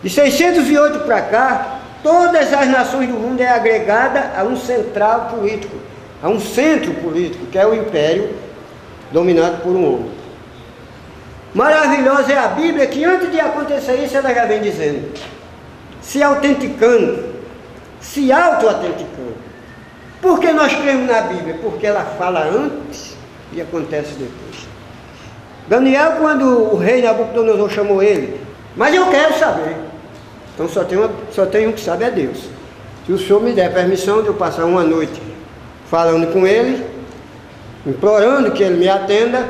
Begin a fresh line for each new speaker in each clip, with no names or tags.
De 608 para cá, todas as nações do mundo é agregada a um central político, a um centro político, que é o império dominado por um homem. Maravilhosa é a Bíblia, que antes de acontecer isso, ela já vem dizendo, se autenticando, se auto-autenticando. Por que nós cremos na Bíblia? Porque ela fala antes e acontece depois. Daniel, quando o rei Nabucodonosor chamou ele, mas eu quero saber. Então só tem um que sabe, é Deus. Se o Senhor me der permissão de eu passar uma noite falando com ele, implorando que ele me atenda,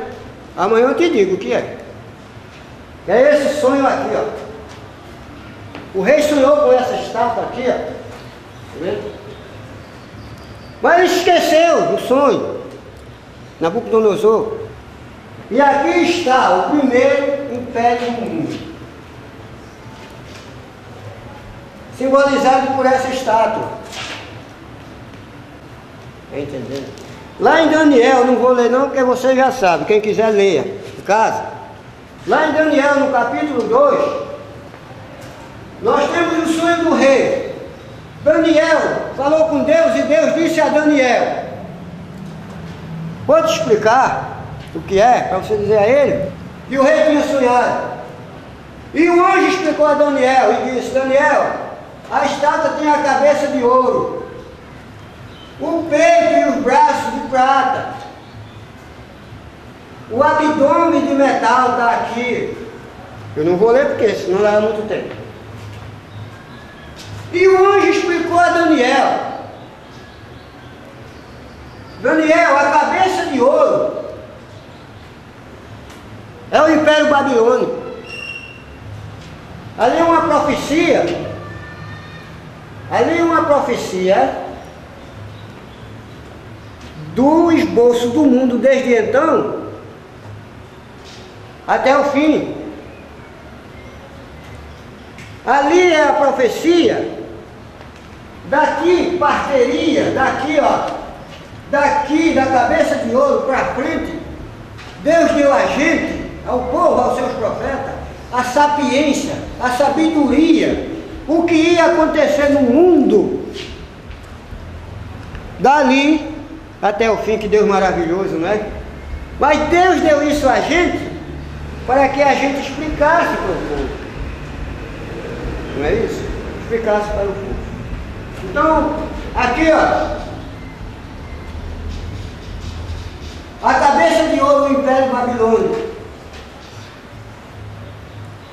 amanhã eu te digo o que é. É esse sonho aqui, ó. O rei sonhou com essa estátua aqui, ó. Tá vendo? Mas ele esqueceu do sonho, Nabucodonosor. E aqui está o primeiro império do mundo, simbolizado por essa estátua. Está entendendo? Lá em Daniel, não vou ler não, porque você já sabe, quem quiser leia em casa. Lá em Daniel, no capítulo 2, nós temos o sonho do rei. Daniel falou com Deus e Deus disse a Daniel, vou te explicar o que é, para você dizer a ele, que o rei tinha sonhado. E o anjo explicou a Daniel e disse, Daniel, a estátua tem a cabeça de ouro, o peito e os braços de prata, o abdômen de metal está aqui. Eu não vou ler porque senão leva muito tempo. E o anjo explicou a Daniel, Daniel, a cabeça de ouro é o Império Babilônico. Ali é uma profecia do esboço do mundo desde então até o fim. Ali é a profecia daqui, parceria, daqui, ó, daqui da cabeça de ouro para frente. Deus deu a gente, ao povo, aos seus profetas, a sapiência, a sabedoria, o que ia acontecer no mundo dali até o fim. Que Deus maravilhoso, não é? Mas Deus deu isso a gente para que a gente explicasse para o povo, não é isso? Explicasse para o povo. Então, aqui, ó, a cabeça de ouro do Império Babilônico,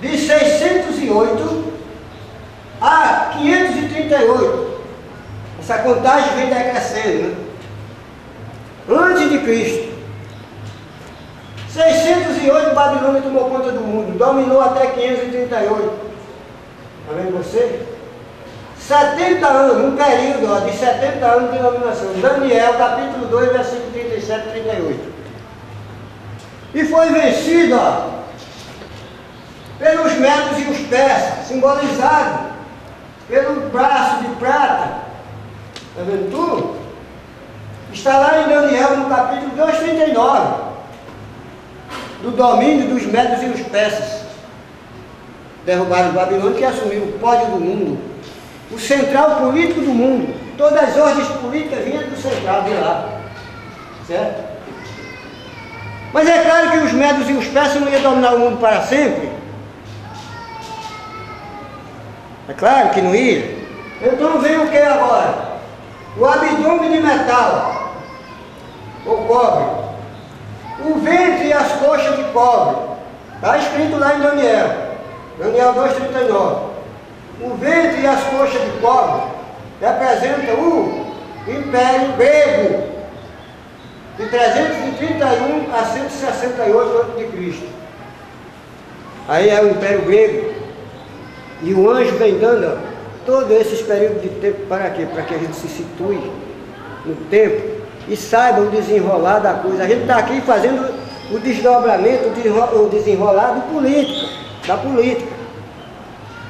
de 608 a 538. Essa contagem vem decrescendo, né? Antes de Cristo. 608, Babilônia tomou conta do mundo, dominou até 538. Está vendo você? 70 anos, um período, ó, de 70 anos de dominação. Daniel, capítulo 2, versículo 37 e 38. E foi vencido, ó, pelos medos e os persas, simbolizado pelo braço de prata. Está vendo tudo? Está lá em Daniel, no capítulo 2, 39. Do domínio dos medos e os persas. Derrubaram o Babilônia, que assumiu o pódio do mundo, o central político do mundo. Todas as ordens políticas vinham do central de lá, certo? Mas é claro que os medos e os persas não iam dominar o mundo para sempre. É claro que não ia. Então vem o que agora? O abdômen de metal, ou cobre, o ventre e as coxas de cobre. Está escrito lá em Daniel 2,39. O ventre e as coxas de cobre representam o Império Grego, de 331 a 168 a.C. Aí é o Império Grego. E o anjo vem dando, ó, todo esses períodos de tempo para quê? Para que a gente se situe no tempo e saiba o desenrolar da coisa. A gente está aqui fazendo o desdobramento, o desenrolar da política.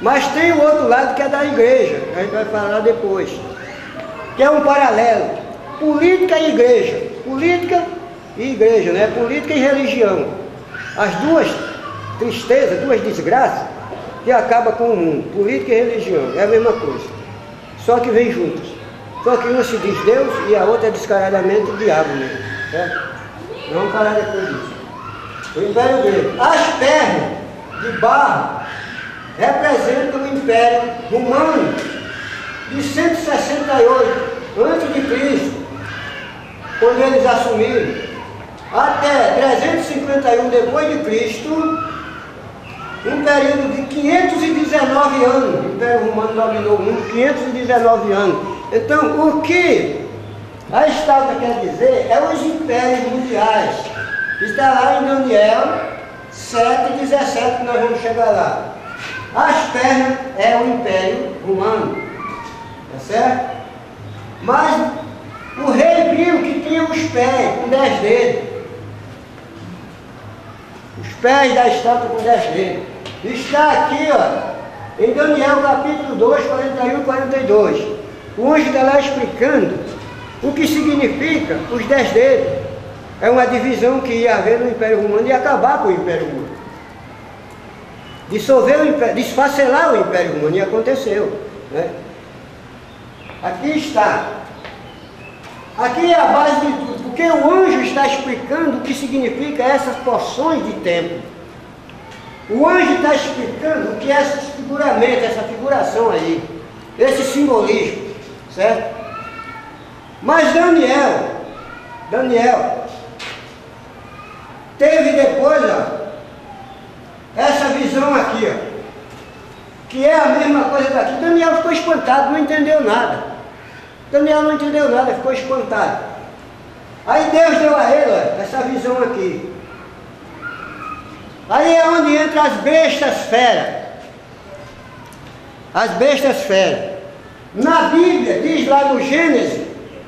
Mas tem o outro lado que é da igreja, a gente vai falar depois, que é um paralelo, política e igreja. Política e igreja, né? Política e religião. As duas tristezas, duas desgraças, que acaba com o mundo. Política e religião, é a mesma coisa. Só que vem juntos. Só que uma se diz Deus e a outra é descaradamente o diabo mesmo. Certo? Vamos falar depois disso. O Império Grego. As pernas de barro representam o Império Romano de 168 a.C., quando eles assumiram, até 351 depois de Cristo, um período de 519 anos. O Império Romano dominou o mundo 519 anos. Então, o que a estátua quer dizer é os impérios mundiais. Está lá em Daniel 7:17, que nós vamos chegar lá. As pernas é o Império Romano, tá certo? Mas o rei viu que tinha os pés com 10 dedos. Os pés da estátua com 10 dedos. Está aqui, ó, em Daniel capítulo 2, 41 e 42. O anjo está lá explicando o que significa os 10 dedos. É uma divisão que ia haver no Império Romano e acabar com o Império Romano. Dissolver o Império, desfacelar o Império Romano, e aconteceu. Né? Aqui está. Aqui é a base de tudo, porque o anjo está explicando o que significa essas porções de tempo. O anjo está explicando o que é esse figuramento, essa figuração aí, esse simbolismo, certo? Mas Daniel teve depois, ó, essa visão aqui, ó, que é a mesma coisa daqui. Daniel ficou espantado, não entendeu nada. Daniel não entendeu nada, ficou espantado. Aí Deus deu a ele, ó, essa visão aqui. Aí é onde entra as bestas feras. As bestas feras. Na Bíblia, diz lá no Gênesis,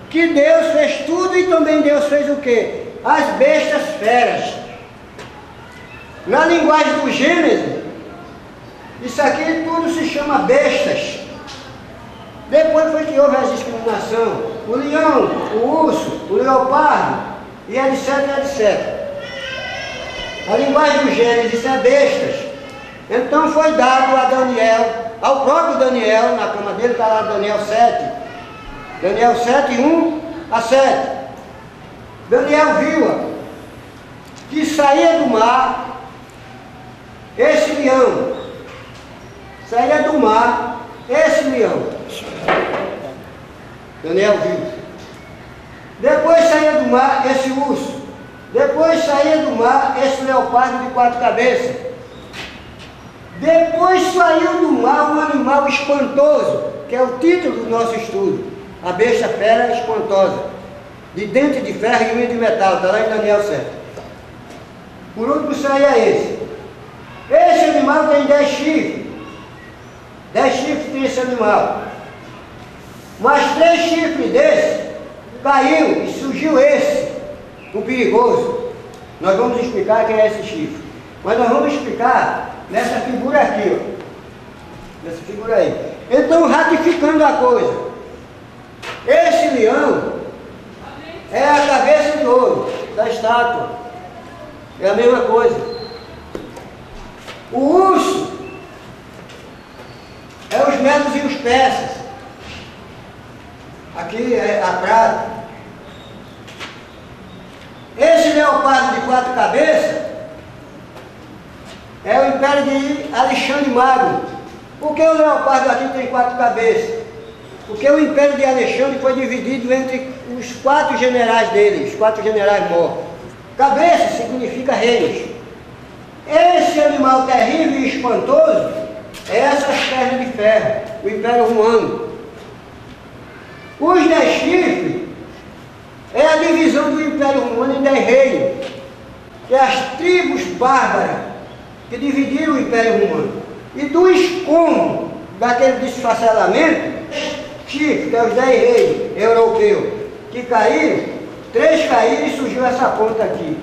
que Deus fez tudo e também Deus fez o quê? As bestas feras. Na linguagem do Gênesis, isso aqui tudo se chama bestas. Depois foi que houve a discriminação. O leão, o urso, o leopardo, e etc, etc. A linguagem do Gênesis é bestas. Então foi dado a Daniel, ao próprio Daniel, na cama dele está lá Daniel 7. Daniel 7, 1 a 7. Daniel viu, ó, que saía do mar esse leão. Saía do mar esse leão. Daniel viu. Depois saía do mar esse urso. Depois saía do mar esse leopardo de 4 cabeças. Depois saiu do mar um animal espantoso, que é o título do nosso estudo. A besta fera espantosa, de dente de ferro e unha de metal. Está lá em Daniel 7. Por último saía esse. Esse animal tem 10 chifres. 10 chifres tem esse animal. Mas 3 chifres desse caiu e surgiu esse, o perigoso. Nós vamos explicar quem é esse chifre. Mas nós vamos explicar nessa figura aqui, ó. Nessa figura aí. Então, ratificando a coisa. Esse leão é a cabeça de ouro da estátua. É a mesma coisa. O urso é os metros e os peças. Aqui é a prata. Esse leopardo de 4 cabeças é o Império de Alexandre Magno. Por que o leopardo aqui tem 4 cabeças? Porque o Império de Alexandre foi dividido entre os 4 generais dele, os 4 generais mortos. Cabeça significa reis. Esse animal terrível e espantoso é essas pernas de ferro, o Império Romano. Os 10 chifres é a divisão do Império Romano em 10 reinos, que é as tribos bárbaras que dividiram o Império Romano. E do escombro daquele desfacelamento, chifre, que é os 10 reis europeus, que caíram, 3 caíram e surgiu essa ponta aqui.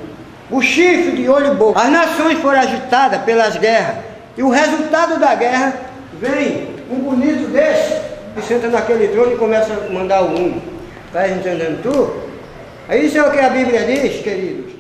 O chifre de olho e boca. As nações foram agitadas pelas guerras, e o resultado da guerra vem um bonito desse, que senta naquele trono e começa a mandar o mundo. Está entendendo tudo? Isso é o que a Bíblia diz, queridos.